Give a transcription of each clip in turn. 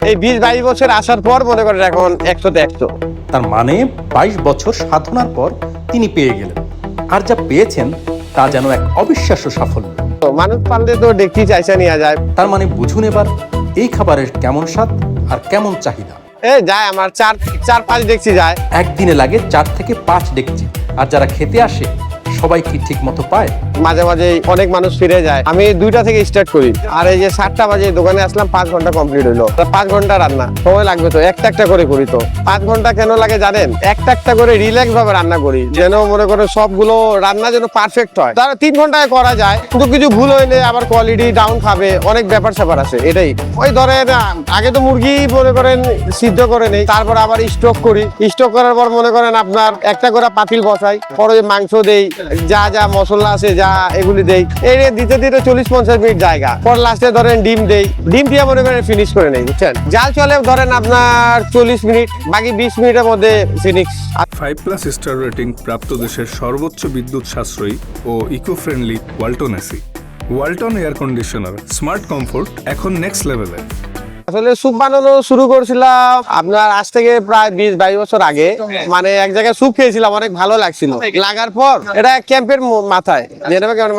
এই 20-22 বছর আসার পর মনে করেন এখন 100-তে 100। তার মানে 22 বছর সাধনার পর তিনি পেয়ে গেলেন, আর যা পেয়েছেন তা যেন এক অবিশ্বাস্য সাফল্য। তো মানুষ পারলে তো ডেকচি চাইসা নিয়ে যায়। তার মানে বুঝুন এবার এই খাবারের কেমন স্বাদ আর কেমন চাহিদা। যায় আমার 4-5 ডেকচি যায় একদিনে লাগে 4 থেকে 5 ডেকচি। আর যারা খেতে আসে সবাই কি ঠিক মতো পায়? মাঝে মাঝে অনেক মানুষ ফিরে যায়। আমি 2টা থেকে স্টার্ট করি, আর এই যে 7টা বাজে দোকানে আসলাম, 5 ঘন্টা কমপ্লিট হইলো। 5 ঘন্টা রান্না সময় লাগবে তো, একটা একটা করে করি। তো 5 ঘন্টা কেন লাগে জানেন? একটা একটা করে রিল্যাক্স ভাবে রান্না করি, যেন মনে করেন সবগুলো রান্না যেন পারফেক্ট হয়। তার 3 ঘন্টায় করা যায়, কিন্তু কিছু ভুল হইলে আবার কোয়ালিটি ডাউন খাবে, অনেক ব্যাপার স্যাপার আছে। এটাই ওই ধরেন আগে তো মুরগি মনে করেন সিদ্ধ করে নেই, তারপর আবার স্টক করি। স্টক করার পর মনে করেন আপনার একটা করে পাতিল বসাই, পরে মাংস দেই, যা যা মশলা আছে যা এগুলি দেই। এই দিতে দিতে 40-50 মিনিট জায়গা পর লাস্টে ধরেন ডিম দেই, ডিম দিয়ে মনে করেন ফিনিশ করে নেই, বুঝছেন? জাল চলে ধরেন আপনার 40 মিনিট, বাকি 20 মিনিটের মধ্যে ফিনিশ। 5+ স্টার রেটিং প্রাপ্ত দেশের সর্বোচ্চ বিদ্যুৎ সাশ্রয়ী ও eco friendly Walton AC. Walton air conditioner, smart comfort এখন নেক্সট লেভেলে। আসলে স্যুপ বানানো শুরু করেছিলাম আপনার আজ থেকে প্রায় 20-22 বছর আগে। মানে এক জায়গায় স্যুপ খেয়েছিলাম, অনেক ভালো লাগছিল। লাগার পর এটা ক্যাম্পের মাথায়,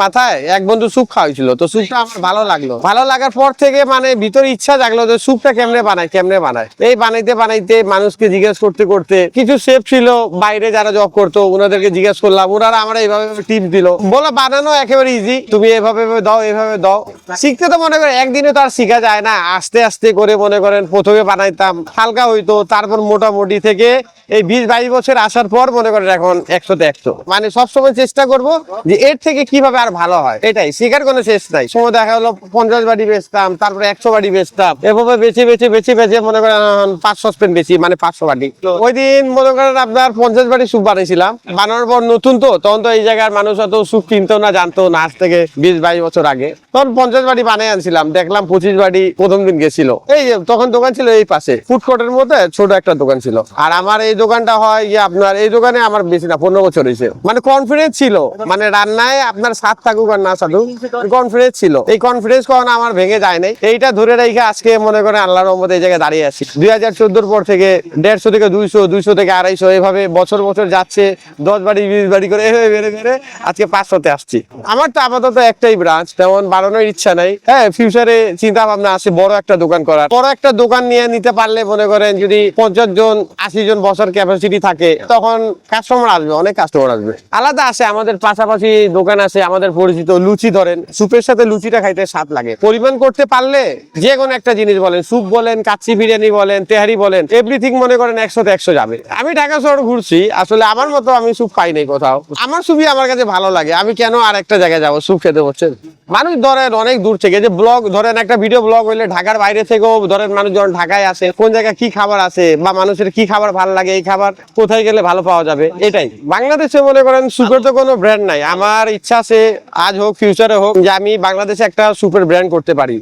মাথায় এক বন্ধু স্যুপ খাওয়াইছিল, তো স্যুপটা আমার ভালো লাগলো। ভালো লাগার পর থেকে মানে ভিতরে ইচ্ছা জাগলো যে স্যুপটা কেমনে বানায়। এই বানাইতে বানাইতে মানুষকে জিজ্ঞেস করতে করতে, কিছু শেফ ছিল বাইরে যারা জব করতো, ওনাদেরকে জিজ্ঞেস করলাম, ওনারা আমরা এইভাবে টিপস দিল, বলো বানানো একেবারে ইজি, তুমি এভাবে দাও, এভাবে দাও। শিখতে তো মনে করেন একদিনে তো আর শিখা যায় না, আস্তে আস্তে করে মনে করেন প্রথমে বানাইতাম, হালকা হইতো, তারপর মোটামুটি থেকে এই 20-22 বছর আসার পর মনে করেন এখন 100-তে 100। মানে সবসময় চেষ্টা করব যে এর থেকে কিভাবে আর ভালো হয়, এটাই শেখার কোনো শেষ নাই। সময় দেখা হলো 50 বাটি বেচতাম, তারপরে 100 বাটি বেচতাম, এভাবে বেছে মনে করেন 5 সসপেন বেশি, মানে 500 বাটি। ওই দিন মনে করেন আপনার 50 বাটি স্যুপ বানাইছিলাম। বানানোর পর নতুন তো, তখন তো এই জায়গার মানুষ অত স্যুপ কিনতো না, জানতো না। আজ থেকে 20-22 বছর আগে তখন 50 বাটি বানাই আনছিলাম, দেখলাম 25 বাটি প্রথম দিন গেছিল। এই তখন দোকান ছিল এই পাশে ফুড কোর্টের মধ্যে ছোট একটা দোকান ছিল। আর আমার এই দোকানটা হয় আপনার এই দোকানে আমার বেশি না 15 বছর হয়েছে। মানে কনফিডেন্স ছিল, মানে রান্নায় আপনার স্বাদ থাকুক আর না থাকুক, কনফিডেন্স ছিল। এই কনফিডেন্স কখনো আমার ভেঙে যায় নাই। এইটা ধরে রেখে আজকে মনে করেন আল্লাহর রহমতে এই জায়গায় দাঁড়িয়ে আছি। 2014 পর থেকে 150 থেকে 200, 200 থেকে 250, এভাবে বছর যাচ্ছে। 10 বাড়ি 20 বাড়ি করে বেড়ে আজকে 500-তে আসছি। আমার তো আপাতত একটাই ব্রাঞ্চ, তেমন বাড়ানোর ইচ্ছা নাই। হ্যাঁ, ফিউচারে চিন্তা ভাবনা আছে বড় একটা দোকান করার। বড় একটা দোকান নিয়ে নিতে পারলে মনে করেন যদি 50 জন 80 জন বছর ক্যাপাসিটি থাকে, তখন কাস্টমার আসবে, অনেক কাস্টমার আসবে। আলাদা আছে আমাদের পাশাপাশি দোকান আছে আমাদের পরিচিত। লুচি ধরেন, স্যুপের সাথে লুচিটা খাইতে স্বাদ লাগে। পরিমাণ করতে পারলে যে কোনো একটা জিনিস বলেন, স্যুপ বলেন, কাচ্চি বিরিয়ানি বলেন, তেহারি বলেন, এভরিথিং মনে করেন 100-তে 100 যাবে। আমি ঢাকা শহর ঘুরছি, আসলে আমার মতো আমি স্যুপ পাই নাই কোথাও। আমার স্যুপই আমার কাছে ভালো লাগে, আমি কেন আর একটা জায়গায় যাবো স্যুপ খেতে? বলছেন মানুষ ধরেন অনেক দূর থেকে, যে ব্লগ ধরেন একটা ভিডিও ব্লগ হইলে ঢাকার বাইরে থেকেও ধরেন মানুষ যখন ঢাকায় আসে, কোন জায়গায় কি খাবার আছে বা মানুষের কি খাবার ভালো লাগে, এই খাবার কোথায় গেলে ভালো পাওয়া যাবে, এটাই। বাংলাদেশে মনে করেন স্যুপের তো কোনো ব্র্যান্ড নাই। আমার ইচ্ছা আছে আজ হোক ফিউচারে হোক যে আমি বাংলাদেশে একটা স্যুপের ব্র্যান্ড করতে পারি।